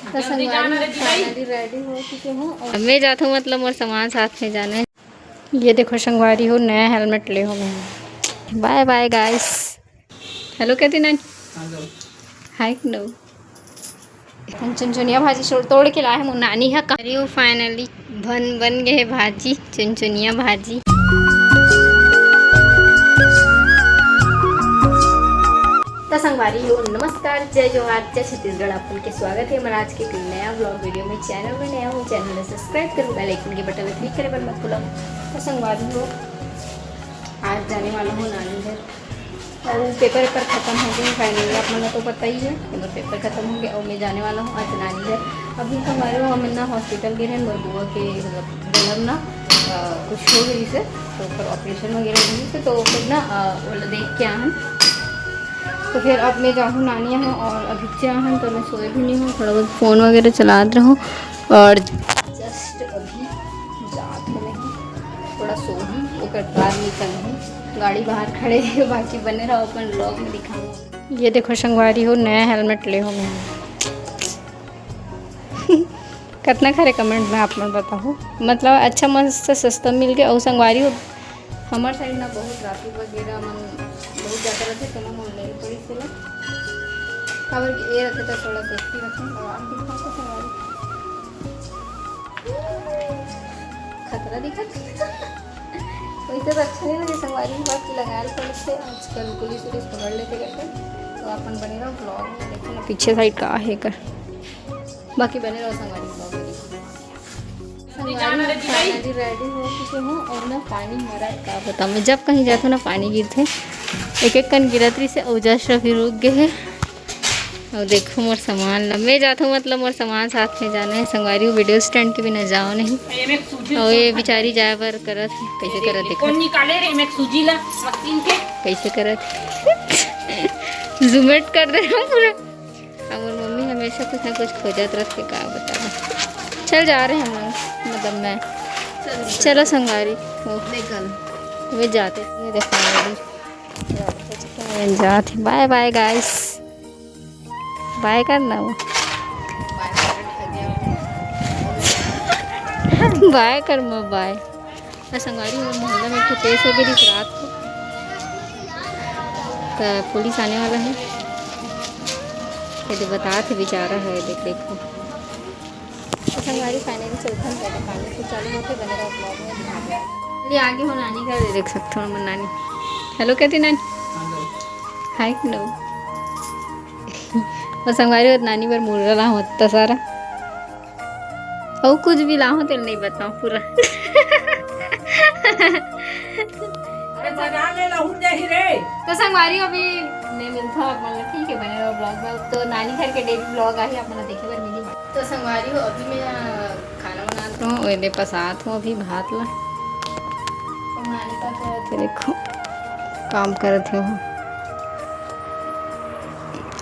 तो संगवारी रेडी हो चुके हूँ और मैं जाता हूँ, मतलब और सामान साथ में जाना है। ये देखो संगवारी हो, नया हेलमेट ले हो मैं। Bye bye guys. हेलो कहती ना, हाय नो। हम चुनचुनिया भाजी तोड़ के लाए हैं, नानी है करी हो। फाइनली बन गए भाजी, चुनचुनिया भाजी। तो संगवारी हो, नमस्कार, जय जोहार, जय छत्तीसगढ़। आप के स्वागत है हमारा आज के एक नया ब्लॉग वीडियो में। चैनल में नया हो, चैनल में सब्सक्राइब करो, बेल आइकन के बटन में क्लिक करें, पर मत भूलो। तो संगवारी हो, आज जाने वाला हूँ नानी घर और पेपर ख़त्म हो गए फाइनली। आप लोगों को पता ही है कि पेपर ख़त्म हो गया और मैं जाने वाला हूँ आज नानी घर। अभी हमारे हम ना हॉस्पिटल गए हैं, मेरे बुआ के मतलब ना कुछ हो गई से, तो फिर ऑपरेशन वगैरह हुई से, तो फिर ना वो देख के आए। तो फिर अब मैं जाऊँ नानी यहाँ और अभी चाहूँ तो मैं सोए भी नहीं हूँ, थोड़ा बहुत फ़ोन वगैरह चला रहा हूँ और जस्ट अभी जात हो नहीं, थोड़ा सो हूँ वो बाहर निकल हूँ, गाड़ी बाहर खड़े है। बाकी बने रहो, अपन ब्लॉग में दिखाऊँ। ये देखो संगवारी हो, नया हेलमेट ले हो मैं। कितना खरे कमेंट में आप लोग बताओ, मतलब अच्छा मस्त सस्ता मिल गया। और संगवारी हो हमारे साइड ना बहुत ट्रैफिक वगैरह मन बहुत ज़्यादा रहते, तो हम ऑनलाइन पड़ी से खबर ये रहते तो थोड़ा सेफ्टी रखें। और आप दिखाओ तो संगवारी खतरा दिखा वैसे तो अच्छा नहीं लगे संगवारी की बात की लगा पड़ते आजकल पुलिस वुलिस पकड़ लेते करते। तो अपन बने रहो ब्लॉग में, देखो ना पीछे साइड का है कर, बाकी बने रहो संगवारी ब्लॉग में। फाइनली रेडी हो चुके हूँ और ना पानी मरा का बताऊँ मैं, जब कहीं जाता हूँ ना पानी गिरते एक एक कन गिरतरी से उजस फिर रुक गए है। और देखो मोर सामान ला मैं जाता हूँ, मतलब मोर सामान साथ में जाना है। संगवारी वीडियो स्टैंड के भी न जाओ नहीं, और ये बेचारी जाए पर करत है कैसे करत देखो कैसे करत जूमेट कर दे रहा हूँ पूरा। और मम्मी हमेशा कुछ ना कुछ खोजत रहते, क्या बता। चल जा रहे हैं हम लोग, मतलब मैं चलो संगवारी हो वे जाते जाते। बाय बाय गाइस, बाय करना वो बाय कर मैं बाय। संगवारी वो मोहल्ला में एक केस हो गई थी रात को, तो पुलिस आने वाला है, ये बता थे बेचारा है। देखो संगवारी फाइनली चौथा पहले पानी से चालू होते बने रहा ब्लॉग में। ये आगे हो नानी घर देख सकते हो मैं। नानी हेलो कहती नानी, हाय नो। और संगवारी और नानी पर मुर्गा ला होता सारा और कुछ भी ला हो तेल नहीं बताऊँ पूरा। तो संगवारी अभी नहीं मिलता मतलब ठीक है बने रहो ब्लॉग में। तो नानी घर के डेली ब्लॉग आई अपना देखे बार मिली। तो संगवारी हो अभी मैं खाना बनाता हूँ, वेदे पसात हूँ अभी भात ला। नानी का करते देखो काम करते हो।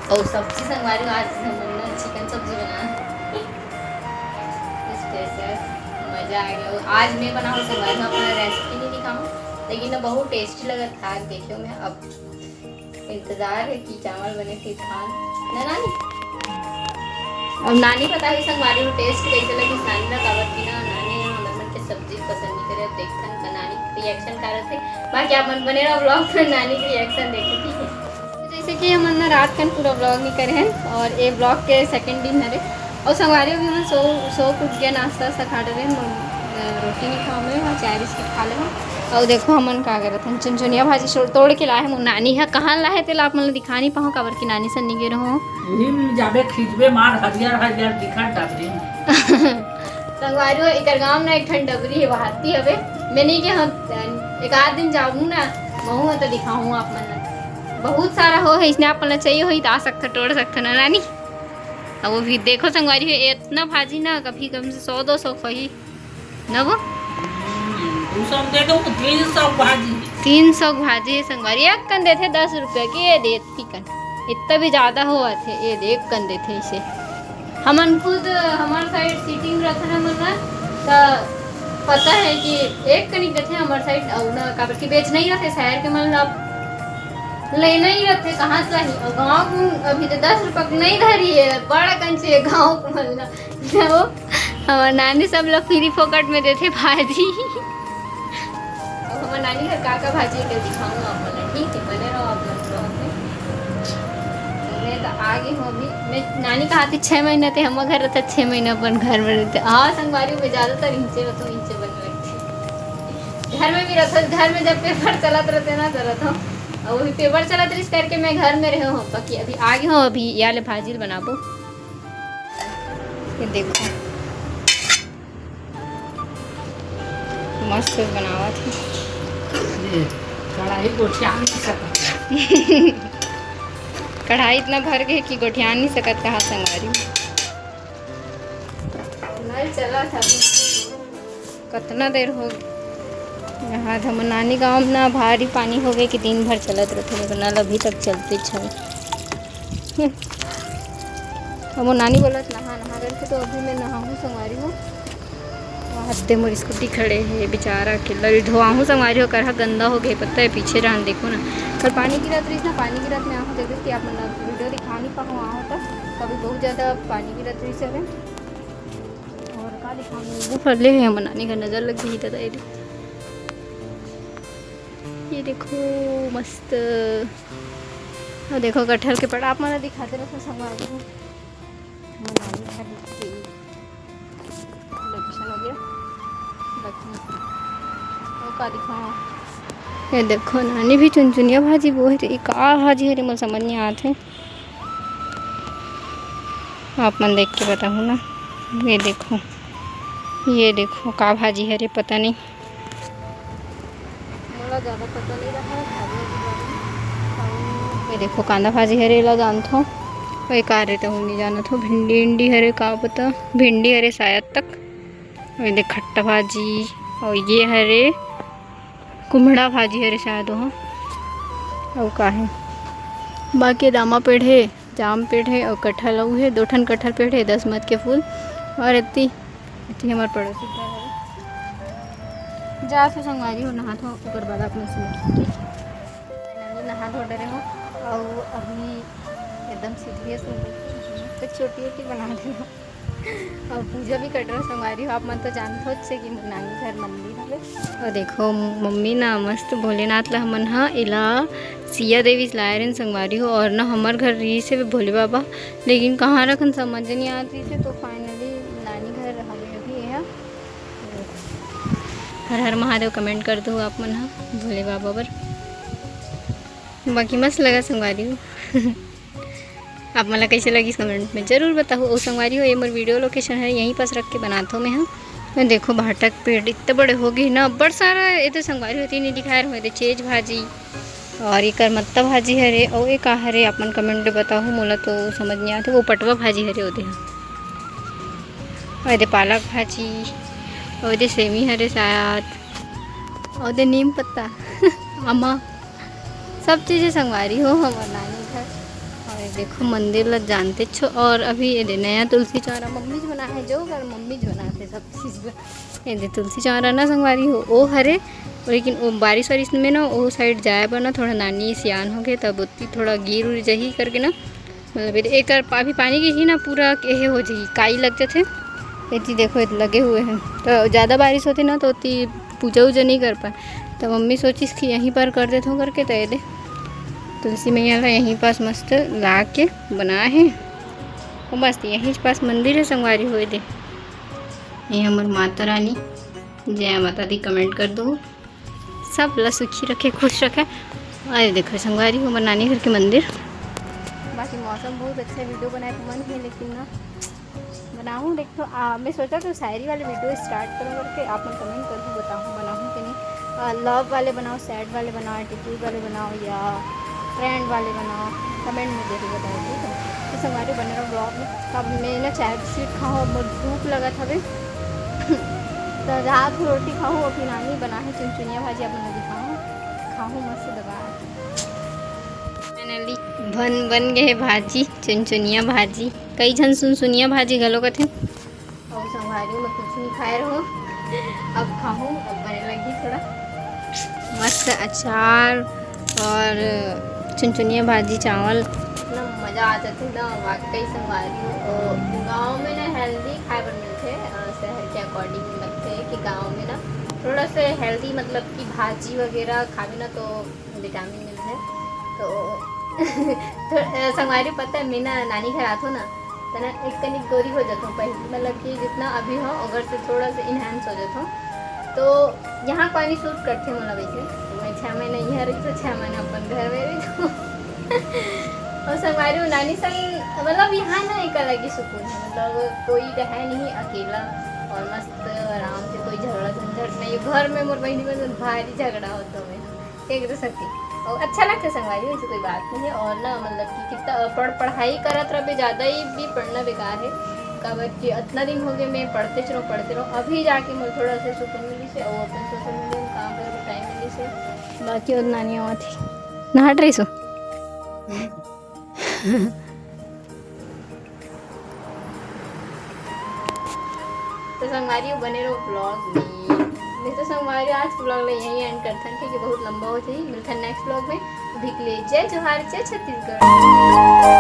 और सब्जी संगवारी आज हमने चिकन सब्जी बनाया स्पेशल, मज़ा आ गया। आज मैं बनाऊँ संगवारी, अपना रेसिपी नहीं दिखाऊँ लेकिन बहुत टेस्टी लगा था। देखियो मैं अब इंतज़ार है कि चावल बने फिर खान ना नानी। अब नानी पता है संगवारी को टेस्ट कैसे लगी। नानी ना कावत की ना नानी हमन के सब्जी पसंद नहीं करे, देखन का नानी रिएक्शन कर रहे थे। बाकी आप मन बने रहो ब्लॉग में, नानी की रिएक्शन देखो ठीक है। जैसे कि हम ना रात का पूरा ब्लॉग नहीं करे हैं और ये ब्लॉग के सेकंड दिन है। और संगवारी अभी हम सो कुछ गया नाश्ता सा खा रहे हैं, रोटी नहीं खाओ मैं वहाँ चाय बिस्किट खा ले। और देखो हमन का करत हम चुनचुनिया भाजी तोड़ के लाए हम। नानी है कहाँ लाए थे आप मतलब दिखा नहीं पाऊँ काबर की नानी से नहीं गे रहो जाबे खिचबे मार हरियर हरियर दिखा डबरी। संगवारी इधर गांव ना एक ठन डबरी है बहाती हवे। मैं नहीं के हम एक आध दिन जाऊँ ना महू तो दिखाऊँ आप मन बहुत सारा हो है, इसने आप मन चाहिए हो तो आ सकते तोड़ सकते ना नानी। अब वो भी देखो संगवारी है इतना भाजी ना कभी कम से 100-200 खही न वो 300 भाजी है संगवारी। एक कन देते 10 रुपये की, ये देती कन इतना भी ज़्यादा हुआ थे ये देख कन देते इसे। हमन खुद हमारे साइड सीटिंग रखना हमन तो पता है कि एक कनिक देते हमारे साइड और ना काबर की बेच नहीं रहे शहर के मतलब लेना ही रहते कहाँ से ही और गाँव को अभी तो 10 रुपये नहीं धरी है बड़ा कंचे गाँव को मिलना वो हमारे नानी सब लोग फ्री फोकट में देते भाजी और हमारे नानी घर काका भाजी के दिखाऊँ आपको ठीक है बने रहो आप लोग मैं तो आगे हूँ अभी मैं नानी का आती 6 महीने थे हम घर रहते 6 महीने अपन घर में रहते हाँ संगवारी में ज़्यादातर इंचे हो तो इंचे बन लगते घर में भी रहता घर में जब पेपर चलाते रहते ना चलत हो और वही पेपर चलत रही करके मैं घर में रहे हूँ बाकी अभी आगे हूँ अभी याले भाजी बनाबो ये देखो मस्त बनावा थी कढ़ाई गोठिया नहीं सकता कढ़ाई इतना भर के कि गोठिया नहीं सकत कहाँ संगवारी नल चला था कितना देर हो यहाँ हम नानी गाँव में ना भारी पानी हो गए कि दिन भर चलत रहते लेकिन नल अभी तक चलते छे हम नानी बोलत नहा करके तो अभी मैं नहाऊँ संगवारी हूँ हद्दे मोर स्कूटी खड़े है बेचारा अकेला धोआहूँ संगवारी हो कर गंदा हो गया पता है पीछे रहन देखो ना कल पानी गिरत रही ना पानी गिरत में आहूँ देख देखती आप वीडियो दिखा नहीं पाऊँ आहूँ तक कभी बहुत ज़्यादा पानी गिरत रही सब और का दिखाऊँ वो फरले है हम नानी का नज़र लग गई था ये देखो मस्त और देखो कटहल के पड़ा आप मैंने दिखाते रहो संगवारी हूँ लोकेशन हो गया का दिखाओ ये देखो नानी भी चुनचुनिया भाजी वो है तो का भाजी है मुझे समझ नहीं आते आप मन देख के बताऊँ ना ये देखो का भाजी है रे पता नहीं मला ज़्यादा पता नहीं रहा भाजी ये देखो कांदा भाजी है रे ला जानता हूँ वही का रहे तो नहीं जाना था भिंडी हरे का पता भिंडी हरे शायद तक वही देख खट्टा भाजी और ये हरे कुम्हड़ा भाजी हरे शायद वहाँ और का है बाकी रामा पेड़ है जाम पेड़ है और कटहल है 2 ठन कटहल पेड़ है 10 मत के फूल और इतनी हमारे पड़ोसी जा से संगवारी हो नहा धो ऊपर बाद अपने से नहा धो डरे हो और अभी एकदम सीरियस तो छोटी छोटी बना रही हो और पूजा भी कर रहा संगवारी हो आप मन तो जानते हो से कि नानी घर मंदिर है और देखो मम्मी ना मस्त भोलेनाथ ला हमन हा इला सिया देवी लाए रहे संगवारी हो और ना हमार घर रही से भोले बाबा लेकिन कहाँ रखन समझ नहीं आती थे तो फाइनली नानी घर हमें अभी है हर हर महादेव कमेंट कर दो आप मन हा भोले बाबा पर बाकी मस्त लगा संगवारी हो आप मला कैसे लगी कमेंट में ज़रूर बताओ और संगवारी हो ये मोर वीडियो लोकेशन है यहीं पास रख के बनाता हूँ मैं मैं देखो भाटक पेड़ इतने बड़े हो गए ना बड़ सारा ये तो संगवारी होती नहीं दिखाए रहे चेज भाजी और ये करमत्ता भाजी हरे और एक हरे आप मन कमेंट में बताओ मोला तो समझ नहीं आते वो पटवा भाजी हरे होते हैं और पालक भाजी और सेमी हरे शायद और नीम पत्ता अम्मा सब चीज़ें संगवारी हो हमारे नानी घर और देखो मंदिर लग जानते छो और अभी ये नया तुलसी चौरा मम्मी जी बना है जो घर मम्मी जी बनाते सब चीज़ ये तुलसी चौरा ना संगवारी हो वो हरे लेकिन वो बारिश वारिश में ना वो साइड जाए पर ना थोड़ा नानी सियान हो गए तब उतनी थोड़ा गिर उर जही करके ना मतलब एक अभी पानी की ही ना पूरा ये हो जाए काई लगते थे इतनी देखो लगे हुए हैं तो ज़्यादा बारिश होती ना तो उतनी पूजा वूजा नहीं कर पाए तो मम्मी सोची कि यहीं पर कर देता हूँ करके तो ये दे तुलसी मैया का यहीं पास मस्त ला के बनाए हैं और मस्त यहीं पास मंदिर है संगवारी हुए दे ये हमारी माता रानी जय माता दी कमेंट कर दो सब ला सुखी रखे खुश रखे और देखो संगवारी हमारे नानी घर के मंदिर बाकी मौसम बहुत अच्छा वीडियो बनाए तो मन है लेकिन ना बनाऊँ देखो मैं सोचा तो शायरी वाले वीडियो स्टार्ट करूँ करके आप मैं कमेंट करके बताऊँ बनाऊँ कि नहीं लव वाले बनाओ सैड वाले बनाओ एटीट्यूड वाले बनाओ या फ्रेंड वाले बनाओ कमेंट में जरूर बताओ ठीक है तो हमारे बने रहो ब्लॉग में अब मैं ना चाय बिस्किट खाऊँ और भूख लगा था भाई तो रात को रोटी खाऊँ और फिर नानी बना है चुनचुनिया भाजी अपने दिखाऊँ खाऊँ मस्त दबा फाइनली बन गए भाजी चुनचुनिया भाजी कई जन सुनसुनिया भाजी गलो का थे और संभारी में कुछ नहीं खाए रहो अब खाऊँ अब बने लगी थोड़ा मस्त अचार और चुनचुनिया भाजी चावल ना मज़ा आ जाते ना वाकई संगवारी गाँव में ना हेल्दी खाए पर मिलते शहर के अकॉर्डिंग लगते हैं कि गाँव में ना थोड़ा सा हेल्दी मतलब कि भाजी वगैरह खावे ना तो विटामिन मिलते हैं तो संगवारी पता है मैं ना नानी घर आतो ना तो ना एक कनिक गोरी हो जाता हूँ पहले मतलब कि जितना अभी हो अगर से थोड़ा सा इन्हांस हो जाता हूँ तो यहाँ पानी सूट करते हैं मतलब वैसे तो मैं 6 महीने यहाँ रही तो 6 महीने अपन घर में रही तो और संगवारी नानी संग मतलब यहाँ ना एक अलग ही सुकून है मतलब कोई है नहीं अकेला और मस्त आराम से कोई झगड़ा झंझट नहीं घर में मोर बहनी में भारी झगड़ा होता है एक सकती और अच्छा लगता है संगवारी वैसे कोई बात नहीं है और ना मतलब कि कितना पढ़ाई करत रहे ज़्यादा ही भी पढ़ना बेकार है कबर कि इतना दिन हो गए मैं पढ़ते रहो अभी जाके मुझे थोड़ा सा सुकून मिली से और अपने सोशल मीडिया में काम करे टाइम मिली से बाकी और नानी वहाँ थी नहाट रही सो तो संगवारी बने रहो ब्लॉग में नहीं तो संगवारी आज के ब्लॉग यहीं एंड करते हैं क्योंकि बहुत लंबा हो जाए मिलता है नेक्स्ट ब्लॉग में अभी के लिए जय जोहार जय छत्तीसगढ़।